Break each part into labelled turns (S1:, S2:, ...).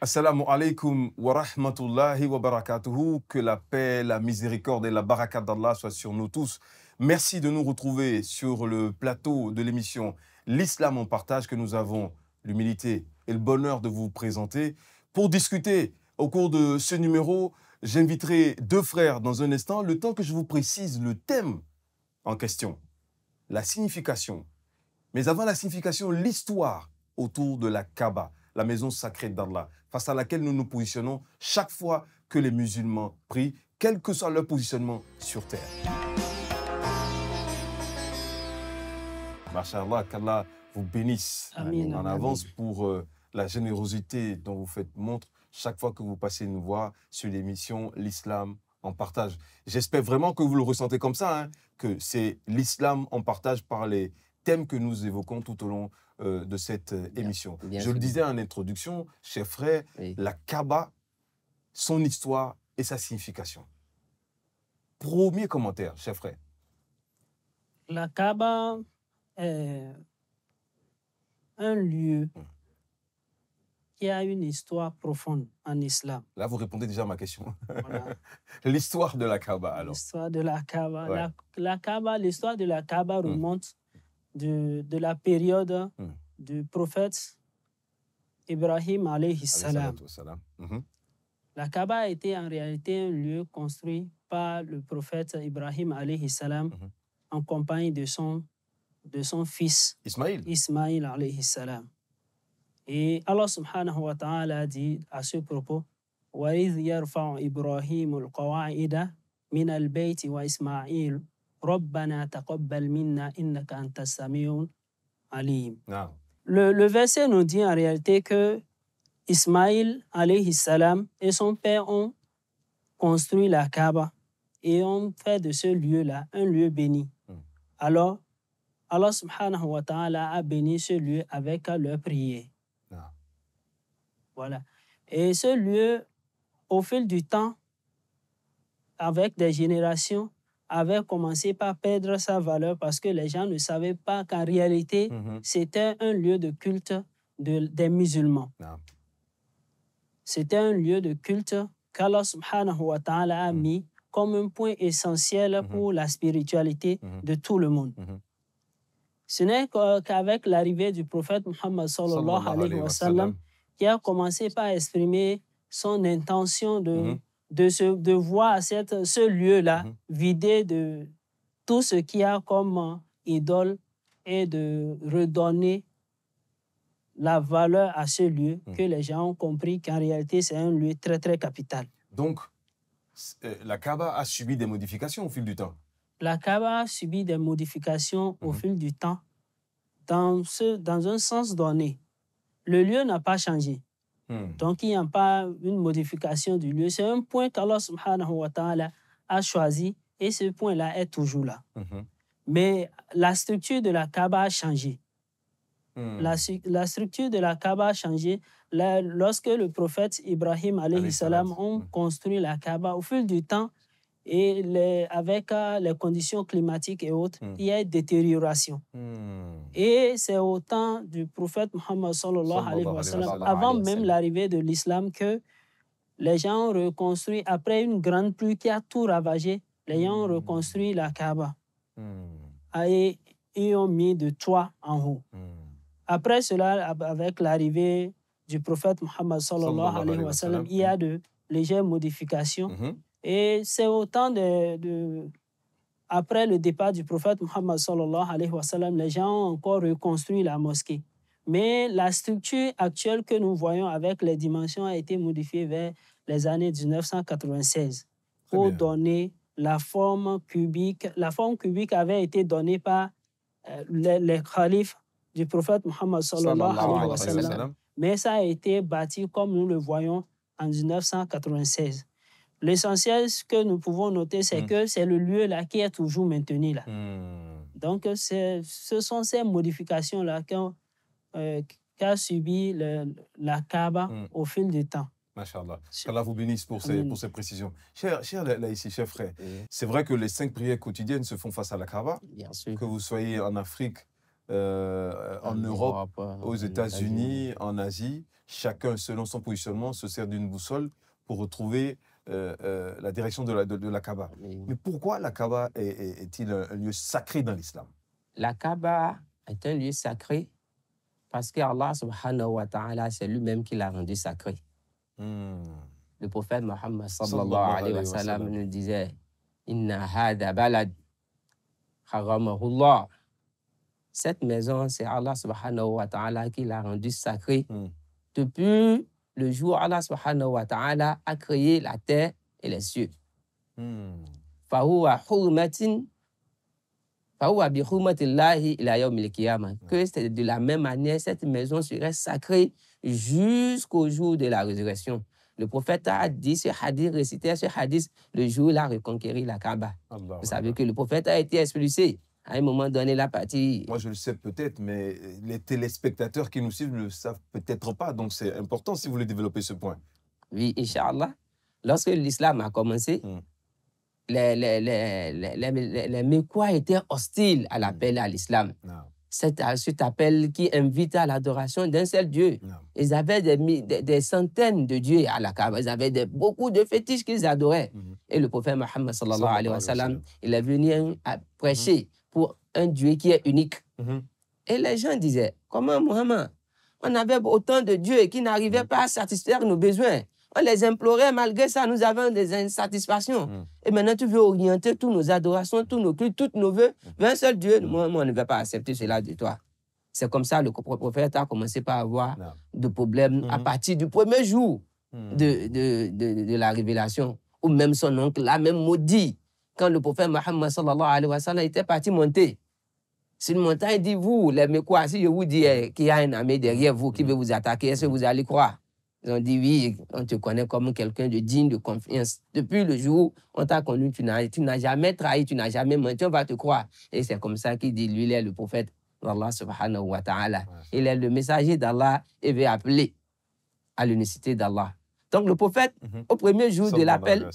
S1: Assalamu alaikum wa rahmatullahi wa barakatuhu. Que la paix, la miséricorde et la baraka d'Allah soient sur nous tous. Merci de nous retrouver sur le plateau de l'émission L'Islam en partage que nous avons l'humilité et le bonheur de vous présenter. Pour discuter au cours de ce numéro, j'inviterai deux frères dans un instant, le temps que je vous précise le thème en question, la signification. Mais avant la signification, l'histoire autour de la Kaaba, la maison sacrée d'Allah, face à laquelle nous nous positionnons chaque fois que les musulmans prient, quel que soit leur positionnement sur terre. Masha'Allah, qu'Allah vous bénisse en avance pour la générosité dont vous faites montre chaque fois que vous passez nous voir sur l'émission L'Islam en partage. J'espère vraiment que vous le ressentez comme ça, hein, que c'est l'Islam en partage par les thèmes que nous évoquons tout au long de cette émission. Je le disais en introduction, chers frères, la Kaaba, son histoire et sa signification. Premier commentaire, chers frères.
S2: La Kaaba est un lieu qui a une histoire profonde en islam.
S1: Là, vous répondez déjà à ma question.
S2: Voilà.
S1: L'histoire de la Kaaba, alors.
S2: L'histoire de la Kaaba.
S1: Ouais.
S2: L'histoire de la Kaaba remonte de la période du prophète Ibrahim alayhi salam. La Kaaba a été en réalité un lieu construit par le prophète Ibrahim alayhi salam en compagnie de son fils Ismaïl alayhi salam. Et Allah subhanahu wa ta'ala a dit à ce propos وَإِذْ يَرْفَعُ إِبْرَاهِيمُ الْقَوَاعِدَ مِنَ الْبَيْتِ وَإِسْمَاعِيلُ رَبَّنَا تَقَبَّلْ مِنَّا إِنَّكَ أَنْتَ السَّمِيعُ الْعَلِيمُ. Le verset nous dit en réalité que Ismaïl alayhi salam et son père ont construit la Kaaba et ont fait de ce lieu-là un lieu béni. Alors, Allah subhanahu wa ta'ala a béni ce lieu avec leur prière. Voilà. Et ce lieu, au fil du temps, avec des générations, avait commencé par perdre sa valeur parce que les gens ne savaient pas qu'en réalité, c'était un lieu de culte des musulmans. C'était un lieu de culte qu'Allah subhanahu wa ta'ala a mis comme un point essentiel pour la spiritualité de tout le monde. Ce n'est qu'avec l'arrivée du prophète Muhammad sallallahu alayhi wa sallam qui a commencé par exprimer son intention de voir ce lieu-là vidé de tout ce qu'il y a comme idole et de redonner la valeur à ce lieu que les gens ont compris qu'en réalité, c'est un lieu très, très capital.
S1: Donc, la Kaaba a subi des modifications au fil du temps.
S2: La Kaaba a subi des modifications au fil du temps. Dans un sens donné, le lieu n'a pas changé. Donc, il n'y a pas une modification du lieu. C'est un point qu'Allah subhanahu wa ta'ala a choisi et ce point-là est toujours là. Mais la structure de la Kaaba a changé. La structure de la Kaaba a changé lorsque le prophète Ibrahim alayhi salam a construit la Kaaba. Au fil du temps, et avec les conditions climatiques et autres, il y a une détérioration. Et c'est au temps du prophète Muhammad sallallahu alayhi wa sallam, avant même l'arrivée de l'islam, que les gens ont reconstruit, après une grande pluie qui a tout ravagé, les gens ont reconstruit la Kaaba. Et ils ont mis de toit en haut. Après cela, avec l'arrivée du prophète Muhammad sallallahu alayhi wa sallam, il y a de légères modifications. Et c'est au temps après le départ du prophète Muhammad sallallahu alayhi wa sallam, les gens ont encore reconstruit la mosquée. Mais la structure actuelle que nous voyons avec les dimensions a été modifiée vers les années 1996 pour donner la forme cubique. La forme cubique avait été donnée par les khalifes du prophète Muhammad sallallahu alayhi wa sallam. Mais ça a été bâti comme nous le voyons en 1996. L'essentiel, ce que nous pouvons noter, c'est que c'est le lieu là qui est toujours maintenu là. Donc, ce sont ces modifications-là qu'a subi la Kaaba au fil du temps.
S1: Masha'Allah. Qu'Allah vous bénisse pour ces précisions. Cher frère, c'est vrai que les 5 prières quotidiennes se font face à la Kaaba.
S3: Bien sûr.
S1: Que vous soyez en Afrique, en Europe, aux États-Unis, en Asie. Chacun, selon son positionnement, se sert d'une boussole pour retrouver la direction de la Kaaba. Oui. Mais pourquoi la Kaaba est-il un lieu sacré dans l'islam?
S3: La Kaaba est un lieu sacré parce que Allah subhanahu wa ta'ala, c'est lui-même qui l'a rendu sacré. Le prophète Mohammed sallallahu alayhi wa sallam nous disait Inna hada balad haramahullah. Cette maison, c'est Allah subhanahu wa ta'ala qui l'a rendue sacrée. Depuis le jour où Allah subhanahu wa ta'ala a créé la terre et les cieux. Fahuwa hurmatin bi hurmatillahi ila yawmil qiyamah. Que c'est de la même manière, cette maison serait sacrée jusqu'au jour de la résurrection. Le prophète a dit ce hadith, récité ce hadith le jour où il a reconquéri la Kaaba. Vous savez que le prophète a été expulsé. À un moment donné, la partie...
S1: Moi, je le sais peut-être, mais les téléspectateurs qui nous suivent ne le savent peut-être pas. Donc, c'est important si vous voulez développer ce point.
S3: Oui, Inch'Allah. Lorsque l'islam a commencé, les Mécois étaient hostiles à l'appel à l'islam. Cet appel qui invite à l'adoration d'un seul Dieu. Ils avaient des centaines de dieux à la Kaaba. Ils avaient beaucoup de fétiches qu'ils adoraient. Et le prophète Mohammed sallallahu alayhi wa sallam, il est venu à prêcher pour un Dieu qui est unique. Et les gens disaient, comment Mohammed, on avait autant de dieux qui n'arrivaient pas à satisfaire nos besoins. On les implorait, malgré ça, nous avons des insatisfactions. Et maintenant, tu veux orienter toutes nos adorations, tous nos cultes, tous nos vœux vers un seul Dieu. Moi, on ne va pas accepter cela de toi. C'est comme ça que le prophète a commencé par avoir de problèmes à partir du premier jour de la révélation. Ou même son oncle l'a même maudit. Quand le prophète Mohammed sallallahu alayhi wa sallam était parti monter sur une montagne, il dit, vous, les Mécois, si je vous dis qu'il y a un armée derrière vous qui veut vous attaquer, est-ce que vous allez croire? Ils ont dit, oui, on te connaît comme quelqu'un de digne de confiance. Depuis le jour où on t'a connu, tu n'as jamais trahi, tu n'as jamais menti, on va te croire. Et c'est comme ça qu'il dit, lui, il est le prophète d'Allah subhanahu wa ta'ala. Il est le messager d'Allah et veut appeler à l'unicité d'Allah. Donc le prophète, au premier jour de l'appel,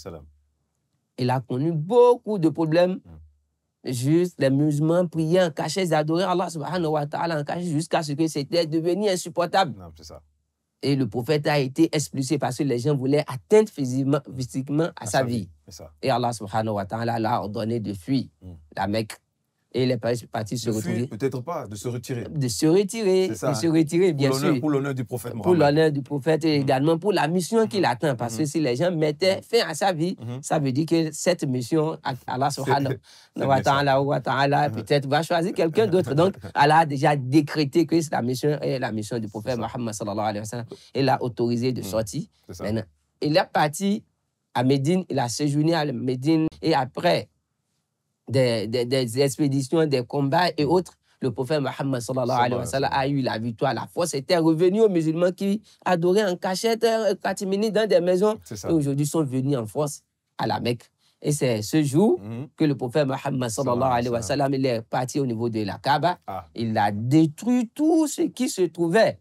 S3: il a connu beaucoup de problèmes. Juste les musulmans priaient en cachette, ils adoraient Allah subhanahu wa ta'ala en cachette jusqu'à ce que c'était devenu insupportable.
S1: Non, c'est ça.
S3: Et le prophète a été expulsé parce que les gens voulaient atteindre physiquement à sa vie. Et Allah subhanahu wa ta'ala l'a ordonné de fuir la Mecque. Et il est parti se retrouver.
S1: Peut-être pas, de se retirer.
S3: De se retirer, bien sûr.
S1: Pour l'honneur du prophète Mohammed.
S3: Pour l'honneur du prophète et également pour la mission qu'il atteint. Parce que si les gens mettaient fin à sa vie, ça veut dire que cette mission, Allah subhanahu wa ta'ala, peut-être va choisir quelqu'un d'autre. Donc, Allah a déjà décrété que la mission est la mission du prophète Mohammed sallallahu alayhi wa sallam. Il l'a autorisé de sortir. Maintenant, il est parti à Médine, il a séjourné à Médine et après des expéditions, des combats et autres, le prophète Mohammed sallallahu alayhi wa sallam a eu la victoire. La force était revenue aux musulmans qui adoraient en cachette, catimini dans des maisons. Et aujourd'hui sont venus en force à la Mecque. Et c'est ce jour que le prophète Mohammed sallallahu alayhi wa sallam, il est parti au niveau de la Kaaba. Il a détruit tout ce qui se trouvait,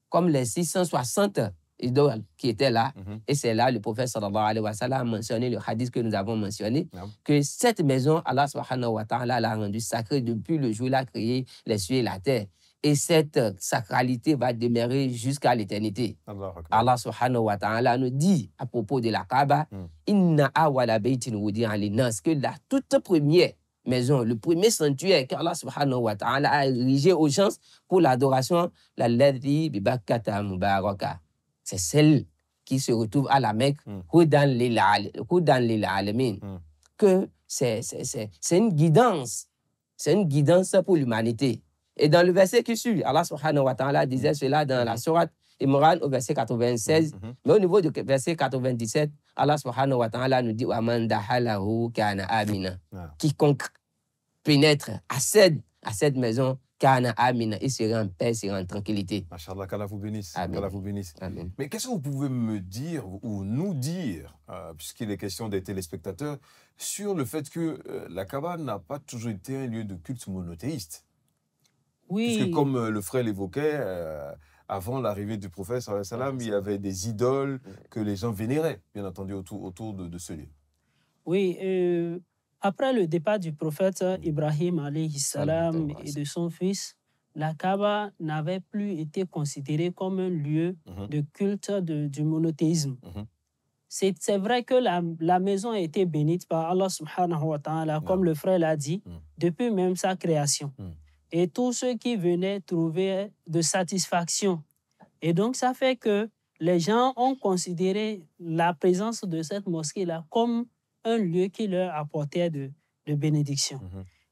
S3: comme les 660 idoles qui étaient là. Et c'est là le prophète sallallahu alayhi wa sallam a mentionné le hadith que nous avons mentionné, que cette maison, Allah subhanahu wa ta'ala l'a rendue sacrée depuis le jour où il a créé les cieux et la terre. Et cette sacralité va demeurer jusqu'à l'éternité. Allah subhanahu wa ta'ala nous dit à propos de la Kaaba, Inna awala baytin wudi'a linnas, que la toute première maison, le premier sanctuaire qu'Allah subhanahu wa ta'ala a érigé aux gens pour l'adoration, la ladhi bi bakkata mubaraka. C'est celle qui se retrouve à la Mecque, Hudan lil alamin. Que c'est une guidance. C'est une guidance pour l'humanité. Et dans le verset qui suit, Allah subhanahu wa ta'ala disait cela dans la sourate Imran au verset 96. Mais au niveau du verset 97, Allah subhanahu wa ta'ala nous dit wa man dahalahu kana amina. Quiconque pénètre, accède à cette maison, Kana Amina, il sera en paix, il sera en tranquillité.
S1: Machallah, qu'Allah vous bénisse.
S3: Amen.
S1: Vous bénisse.
S3: Amen.
S1: Mais qu'est-ce que vous pouvez me dire ou nous dire, puisqu'il est question des téléspectateurs, sur le fait que la Kaaba n'a pas toujours été un lieu de culte monothéiste?
S2: Oui.
S1: Puisque comme le frère l'évoquait, avant l'arrivée du prophète, il y avait des idoles que les gens vénéraient, bien entendu, autour de ce lieu.
S2: Oui, après le départ du prophète Ibrahim alayhi salam et de son fils, la Kaaba n'avait plus été considérée comme un lieu de culte du monothéisme. C'est vrai que la maison a été bénite par Allah subhanahu wa ta'ala, comme le frère l'a dit, depuis même sa création. Et tous ceux qui venaient trouver de satisfaction. Et donc, ça fait que les gens ont considéré la présence de cette mosquée-là comme un lieu qui leur apportait de bénédiction.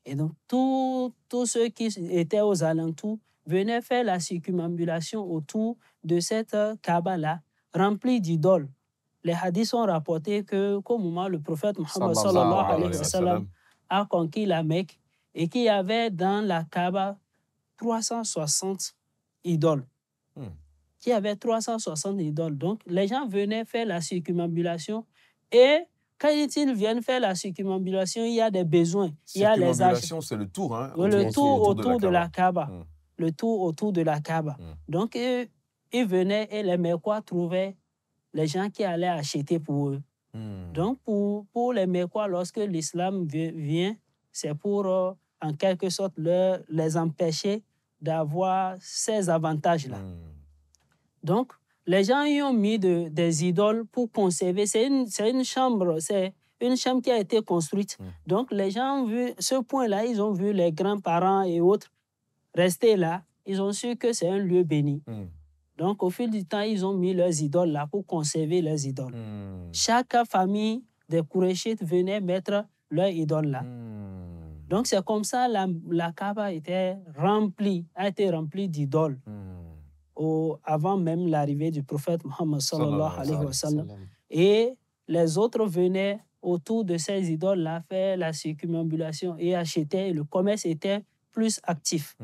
S2: Et donc, tous ceux qui étaient aux alentours venaient faire la circumambulation autour de cette Kaaba-là, remplie d'idoles. Les hadiths ont rapporté qu'au moment où le prophète Muhammad sallallahu alayhi wa sallam a conquis la Mecque et qu'il y avait dans la Kaaba 360 idoles. Qu'il y avait 360 idoles. Donc, les gens venaient faire la circumambulation et quand ils viennent faire la circumambulation, il y a des besoins.
S1: Circumambulation, c'est le tour. Hein,
S2: le tour autour de la Kaaba. Le tour autour de la Kaaba. Donc, ils venaient et les Mecquois trouvaient les gens qui allaient acheter pour eux. Donc, pour les Mecquois, lorsque l'islam vient, c'est pour, en quelque sorte, les empêcher d'avoir ces avantages-là. Donc, les gens y ont mis des idoles pour conserver. C'est une chambre qui a été construite. Donc, les gens ont vu ce point-là, ils ont vu les grands-parents et autres rester là. Ils ont su que c'est un lieu béni. Donc, au fil du temps, ils ont mis leurs idoles là pour conserver leurs idoles. Chaque famille des Qurayshites venait mettre leurs idoles là. Donc, c'est comme ça la Kaaba a été remplie d'idoles. Avant même l'arrivée du prophète Muhammad sallallahu alayhi wa sallam. Et les autres venaient autour de ces idoles-là faire la circumambulation et achetaient. Le commerce était plus actif.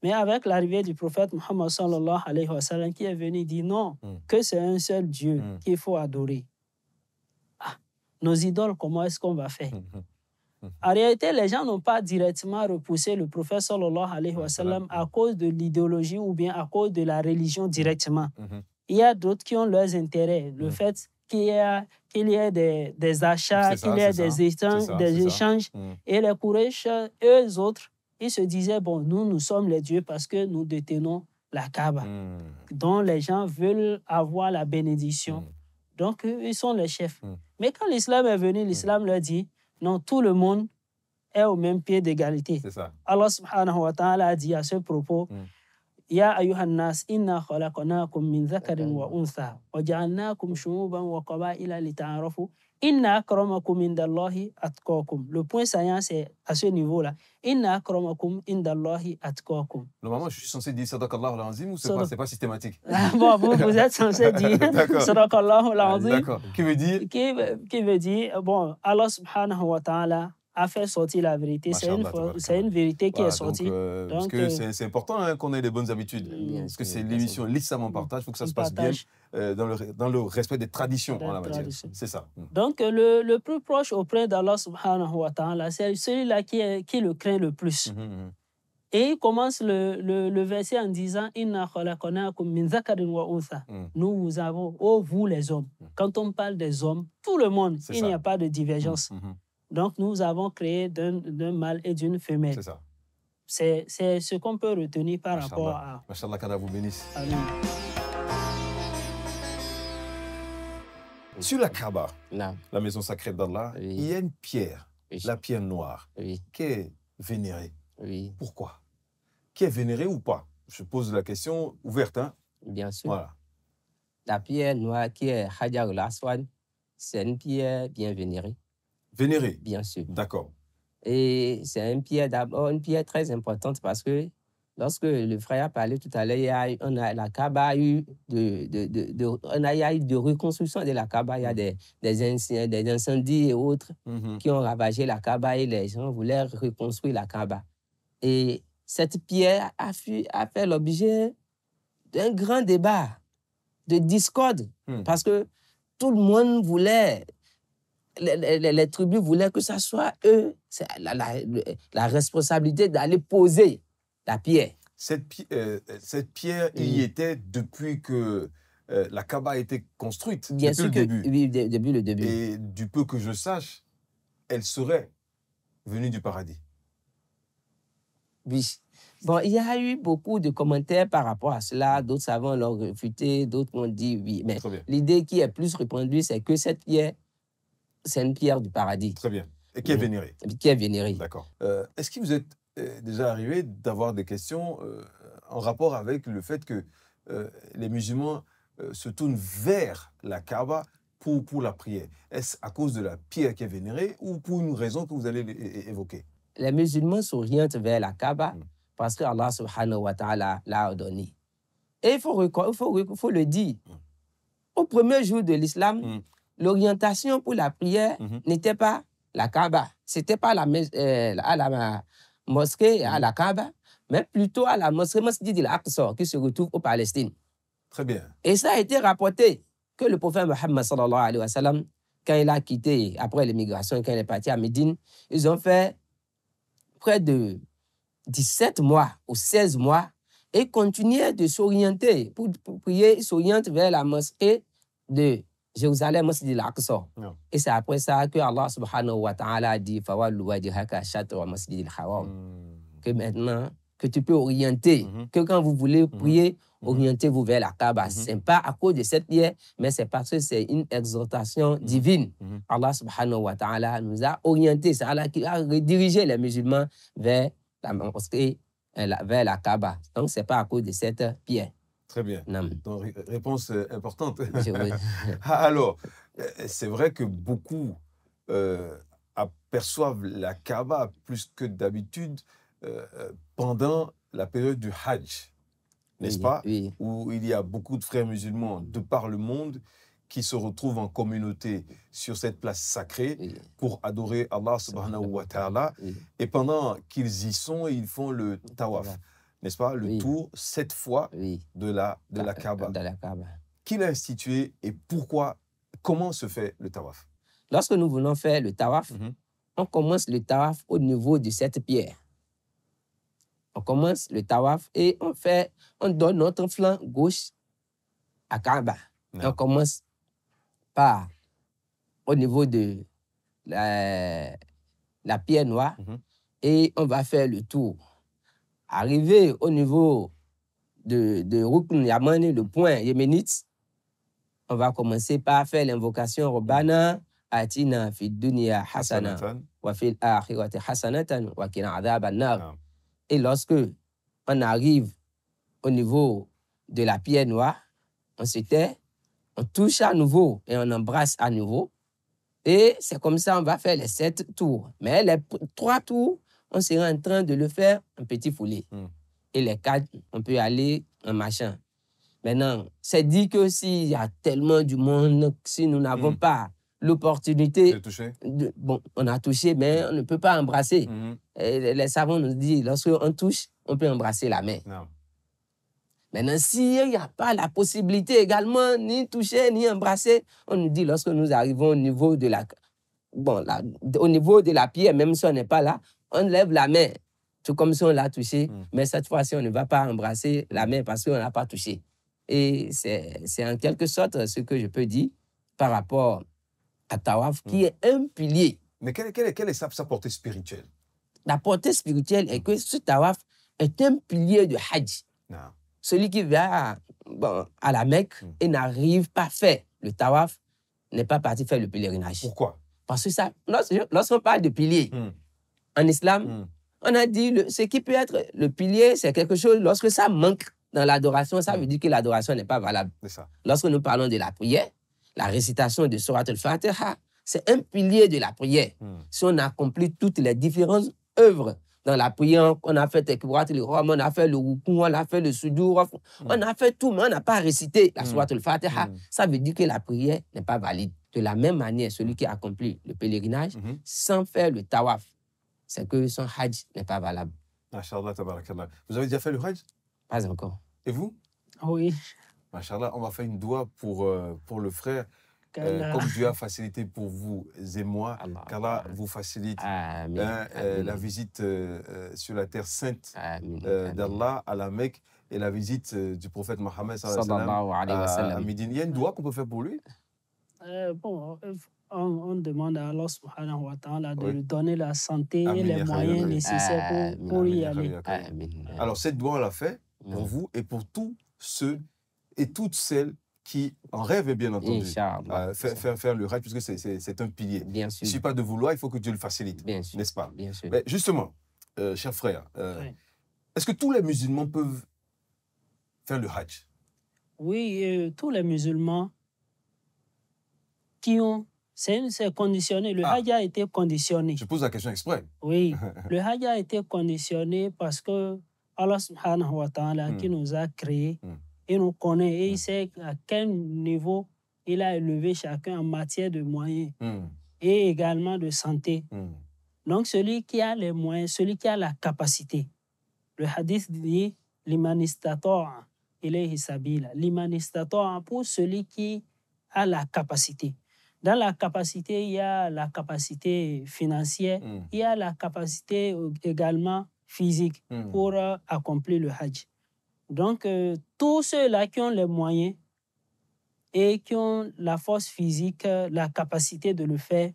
S2: Mais avec l'arrivée du prophète Muhammad sallallahu alayhi wa sallam qui est venu dire non, que c'est un seul Dieu qu'il faut adorer. Nos idoles, comment est-ce qu'on va faire? En réalité, les gens n'ont pas directement repoussé le prophète sallallahu alayhi wa sallam à cause de l'idéologie ou bien à cause de la religion directement. Il y a d'autres qui ont leurs intérêts. Le fait qu'il y ait des achats, qu'il y ait des échanges. Et les Quraysh, eux autres, ils se disaient, bon, nous sommes les dieux parce que nous détenons la Kaaba, dont les gens veulent avoir la bénédiction. Donc, ils sont les chefs. Mais quand l'islam est venu, l'islam leur dit, non, tout le monde est au même pied d'égalité. Allah subhanahu wa ta'ala a dit à ce propos, Ya ayyuhan nas, inna khalaqnakum min dhakarin wa untha, wa ja'alnakum shu'uban wa qaba'ila lita'arafu, inna akramakum indallahi atqakum. Le point saillant, c'est à ce niveau-là. Inna akramakum indallahi atqakum.
S1: Normalement, je suis censé dire Sadaqallahu al-Azim ou c'est pas systématique?
S2: Bon, vous êtes censé dire Sadaqallahu al-Azim.
S1: D'accord. Qui veut dire?
S2: Qui veut dire, bon, Allah subhanahu wa ta'ala a fait sortir la vérité. C'est une vérité qui est sortie.
S1: Parce que c'est important qu'on ait les bonnes habitudes. Parce que c'est l'émission L'Islam en partage. Il faut que ça se passe bien dans le respect des traditions en la matière. C'est ça.
S2: Donc, le plus proche auprès d'Allah subhanahu wa ta'ala, c'est celui-là qui le craint le plus. Et il commence le verset en disant Inna khalaqnakum min dhakarin wa untha. Nous vous avons, vous les hommes. Quand on parle des hommes, tout le monde, il n'y a pas de divergence. Donc, nous avons créé d'un mâle et d'une femelle.
S1: C'est ça.
S2: C'est ce qu'on peut retenir par rapport à...
S1: Machallah, qu'Allah vous bénisse.
S2: Amen.
S1: Sur la Kaaba, la maison sacrée d'Allah, il y a une pierre, la pierre noire, qui est vénérée. Pourquoi? Qui est vénérée ou pas? Je pose la question ouverte. Hein?
S3: Bien sûr.
S1: Voilà.
S3: La pierre noire qui est Hajar al-Aswad, c'est une pierre bien vénérée.
S1: Vénérée?
S3: Bien sûr.
S1: D'accord.
S3: Et c'est une pierre d'abord, une pierre très importante parce que lorsque le frère a parlé tout à l'heure, la Kaaba a eu de reconstruction de la Kaaba. Il y a des incendies et autres qui ont ravagé la Kaaba et les gens voulaient reconstruire la Kaaba. Et cette pierre a fait l'objet d'un grand débat, de discorde, parce que tout le monde voulait... Les tribus voulaient que ça soit eux, c'est la responsabilité d'aller poser la pierre.
S1: Cette pierre y était depuis que la Kaaba a été construite.
S3: Bien sûr
S1: depuis le début.
S3: Oui, depuis le début.
S1: Et du peu que je sache, elle serait venue du paradis.
S3: Oui, Bon, il y a eu beaucoup de commentaires par rapport à cela. D'autres savants l'ont réfuté, d'autres ont dit oui. Mais l'idée qui est plus répandue, c'est que cette pierre, c'est une pierre du paradis.
S1: Très bien. Et qui est vénérée.
S3: Qui est vénérée.
S1: D'accord. Est-ce qu'il vous est déjà arrivé d'avoir des questions en rapport avec le fait que les musulmans se tournent vers la Kaaba pour la prière? Est-ce à cause de la pierre qui est vénérée ou pour une raison que vous allez évoquer?
S3: Les musulmans s'orientent vers la Kaaba parce que Allah subhanahu wa ta'ala l'a ordonné. Et il faut le dire. Au premier jour de l'islam, l'orientation pour la prière n'était pas la Kaaba. Ce n'était pas à la mosquée, à la Kaaba, mais plutôt à la mosquée Masjid al-Aqsa qui se retrouve au Palestine.
S1: Très bien.
S3: Et ça a été rapporté que le prophète Mohammed sallallahu alayhi wa sallam, quand il a quitté, après l'émigration, quand il est parti à Médine, ils ont fait près de 17 mois ou 16 mois et continuaient de s'orienter pour prier. Ils s'orientent vers la mosquée de Jérusalem, Masjid al-Aqsa. Et c'est après ça que Allah subhanahu wa ta'ala a dit Fawallu wajhaka shatra Masjid al-Haram. Que maintenant, que tu peux orienter, que quand vous voulez prier, orientez-vous vers la Kaaba. Ce n'est pas à cause de cette pierre, mais c'est parce que c'est une exhortation divine. Allah subhanahu wa ta'ala nous a orientés. C'est Allah qui a redirigé les musulmans vers la mosquée, vers la Kaaba. Donc, ce n'est pas à cause de cette pierre.
S1: Très bien. Donc, réponse importante.
S3: Oui.
S1: Alors, c'est vrai que beaucoup aperçoivent la Kaaba plus que d'habitude pendant la période du Hajj, n'est-ce pas?
S3: Oui.
S1: Où il y a beaucoup de frères musulmans de par le monde qui se retrouvent en communauté sur cette place sacrée pour adorer Allah subhanahu wa ta'ala. Et pendant qu'ils y sont, ils font le tawaf, n'est-ce pas? Le tour 7 fois de la Kaaba. Qui l'a institué et pourquoi? Comment se fait le tawaf?
S3: Lorsque nous voulons faire le tawaf, on commence le tawaf au niveau de cette pierre. On commence le tawaf et on donne notre flanc gauche à Kaaba. On commence par au niveau de la pierre noire et on va faire le tour. Arrivé au niveau de Rukn Yamani, le point yéménite, on va commencer par faire l'invocation Rabbana atina fid dunya hasana wa fil akhirati hasanatan wa qina adhaban nar. Et lorsque on arrive au niveau de la pierre noire, on se tait, on touche à nouveau et on embrasse à nouveau. Et c'est comme ça on va faire les 7 tours. Mais les 3 tours, on sera en train de le faire en petit foulée. Et les 4, on peut aller en marchant. Maintenant, c'est dit que s'il y a tellement du monde, si nous n'avons pas l'opportunité, bon, on a touché, mais on ne peut pas embrasser. Et les savants nous disent, lorsqu'on touche, on peut embrasser la main. Maintenant, s'il n'y a pas la possibilité également, ni toucher, ni embrasser, on nous dit, lorsque nous arrivons au niveau de au niveau de la pierre, même si on n'est pas là, on lève la main, tout comme si on l'a touché, mais cette fois-ci, on ne va pas embrasser la main parce qu'on n'a pas touché. Et c'est en quelque sorte ce que je peux dire par rapport à Tawaf, qui est un pilier.
S1: Mais quelle est sa portée spirituelle?
S3: La portée spirituelle est que ce Tawaf est un pilier de Hajj. Celui qui va à la Mecque et n'arrive pas à faire le Tawaf n'est pas parti faire le pèlerinage.
S1: Pourquoi?
S3: Parce que ça, lorsqu'on parle de pilier, en islam, on a dit ce qui peut être le pilier, c'est quelque chose, lorsque ça manque dans l'adoration, ça veut dire que l'adoration n'est pas valable.
S1: Ça.
S3: Lorsque nous parlons de la prière, la récitation de Surat al-Fatiha, c'est un pilier de la prière. Si on accomplit toutes les différentes œuvres dans la prière, on a fait Tekbirat al-Ihram, on a fait le Ruku, on a fait le Sujoud, on a fait tout, mais on n'a pas récité la Surat al-Fatiha. Ça veut dire que la prière n'est pas valide. De la même manière, celui qui accomplit le pèlerinage sans faire le tawaf, c'est que son hajj n'est pas valable.
S1: Masha'Allah, tabarakallah. Vous avez déjà fait le hajj?
S3: Pas encore.
S1: Et vous?
S2: Oui.
S1: Masha'Allah, on va faire une doua pour le frère. Comme Dieu a facilité pour vous et moi, qu'Allah vous facilite la visite sur la terre sainte d'Allah à la Mecque et la visite du prophète Mohammed sallallahu alayhi wa sallam à Médine. Il y a une doua qu'on peut faire pour lui?
S2: Bon, on demande à Allah subhanahu wa ta'ala de lui donner la santé et les moyens nécessaires pour y aller.
S1: Alors, cette doigt, on l'a fait pour vous et pour tous ceux et toutes celles qui en rêvent, bien entendu, faire le Hajj, puisque c'est un pilier. Il ne suffit pas de vouloir, il faut que Dieu le facilite, n'est-ce pas?
S3: Bien sûr.
S1: Mais justement, chers frères, est-ce que tous les musulmans peuvent faire le Hajj?
S2: Oui, tous les musulmans qui ont... C'est conditionné. Le Hajj a été conditionné.
S1: Je pose la question exprès.
S2: Oui, le Hajj a été conditionné parce que Allah subhanahu wa ta'ala qui nous a créés, il nous connaît et il sait à quel niveau il a élevé chacun en matière de moyens et également de santé. Donc, celui qui a les moyens, celui qui a la capacité. Le hadith dit « Liman istata'a ilayhi sabila » « Liman istata'a » pour celui qui a la capacité. Dans la capacité, il y a la capacité financière, il y a la capacité également physique pour accomplir le Hajj. Donc, tous ceux-là qui ont les moyens et qui ont la force physique, la capacité de le faire,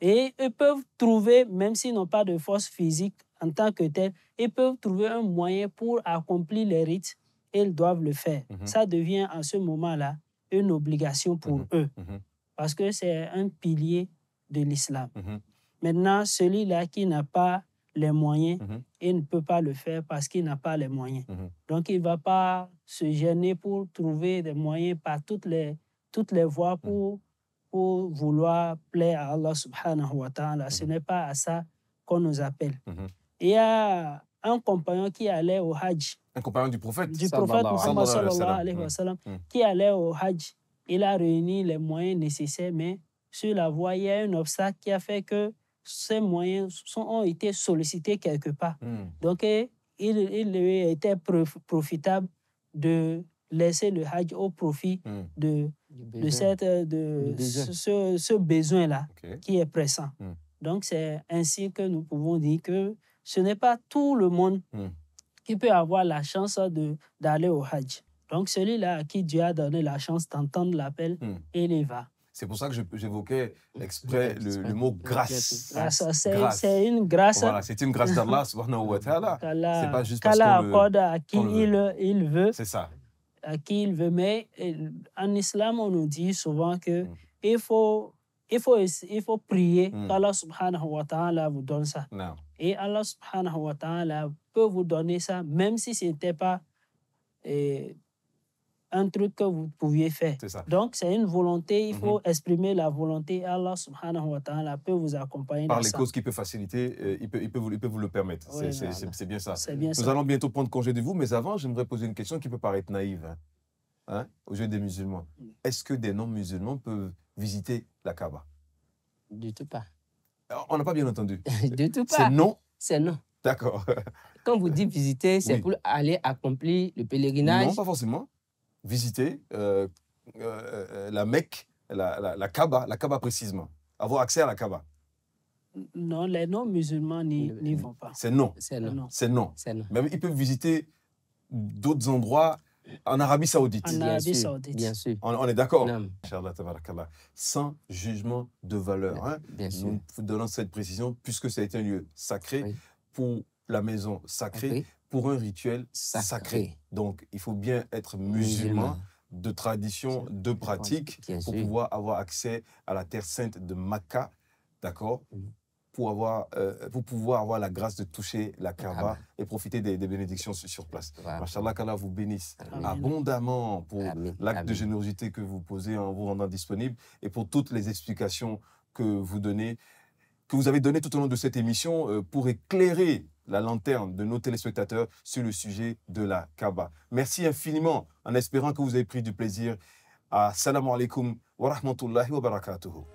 S2: et ils peuvent trouver, même s'ils n'ont pas de force physique en tant que tel, ils peuvent trouver un moyen pour accomplir les rites et ils doivent le faire. Ça devient à ce moment-là une obligation pour eux. Parce que c'est un pilier de l'islam. Maintenant, celui-là qui n'a pas les moyens, il ne peut pas le faire parce qu'il n'a pas les moyens. Donc, il ne va pas se gêner pour trouver des moyens par toutes les voies pour vouloir plaire à Allah subhanahu wa ta'ala. Ce n'est pas à ça qu'on nous appelle. Il y a un compagnon qui allait au Hajj.
S1: Un compagnon du prophète?
S2: Du prophète Muhammad sallallahu alayhi wa sallam, qui allait au Hajj. Il a réuni les moyens nécessaires, mais sur la voie, il y a un obstacle qui a fait que ces moyens ont été sollicités quelque part. Donc, il était profitable de laisser le Hajj au profit de ce besoin-là qui est pressant. Donc, c'est ainsi que nous pouvons dire que ce n'est pas tout le monde qui peut avoir la chance d'aller au Hajj. Donc, celui-là à qui Dieu a donné la chance d'entendre l'appel, il y va.
S1: C'est pour ça que j'évoquais exprès le mot grâce.
S2: C'est une grâce.
S1: Voilà, c'est une grâce d'Allah, subhanahu wa ta'ala. C'est pas juste parce
S2: qu'Allah accorde à qui il veut.
S1: C'est ça.
S2: À qui il veut. Mais en islam, on nous dit souvent que il faut prier qu'Allah subhanahu wa ta'ala vous donne ça.
S1: Non.
S2: Et Allah subhanahu wa ta'ala peut vous donner ça, même si ce n'était pas un truc que vous pouviez faire. Donc, c'est une volonté, il faut exprimer la volonté. Allah subhanahu wa ta'ala peut vous accompagner
S1: par les causes qu'il peut faciliter, il peut vous le permettre. Oui, c'est bien ça.
S2: Bien
S1: Nous allons bientôt prendre congé de vous, mais avant, j'aimerais poser une question qui peut paraître naïve aux yeux des musulmans. Est-ce que des non-musulmans peuvent visiter la Kaaba?
S3: Du tout pas.
S1: On n'a pas bien entendu.
S3: Du tout pas.
S1: C'est non?
S3: C'est non.
S1: D'accord.
S3: Quand vous dites visiter, c'est pour aller accomplir le pèlerinage?
S1: Non, pas forcément. Visiter la Mecque, la Kaaba précisément. Avoir accès à la Kaaba.
S2: Non, les non-musulmans n'y vont pas.
S1: C'est non.
S3: C'est non.
S1: C'est non.
S3: Non.
S1: Même ils peuvent visiter d'autres endroits en Arabie Saoudite.
S2: En Arabie Saoudite.
S3: Bien sûr.
S1: On est d'accord. Sans jugement de valeur.
S3: Bien sûr.
S1: Nous vous donnons cette précision puisque ça a été un lieu sacré pour la maison sacrée. Pour un rituel sacré. Donc, il faut bien être musulman, de tradition, de pratique, pour pouvoir avoir accès à la terre sainte de Makka, d'accord, pour pouvoir avoir la grâce de toucher la Kaaba et profiter des bénédictions sur place. Machallah, qu'Allah vous bénisse abondamment pour l'acte de générosité que vous posez en vous rendant disponible et pour toutes les explications que vous donnez, que vous avez données tout au long de cette émission pour éclairer la lanterne de nos téléspectateurs sur le sujet de la Kaaba. Merci infiniment, en espérant que vous avez pris du plaisir. Assalamu alaikum wa rahmatullahi wa barakatuhu.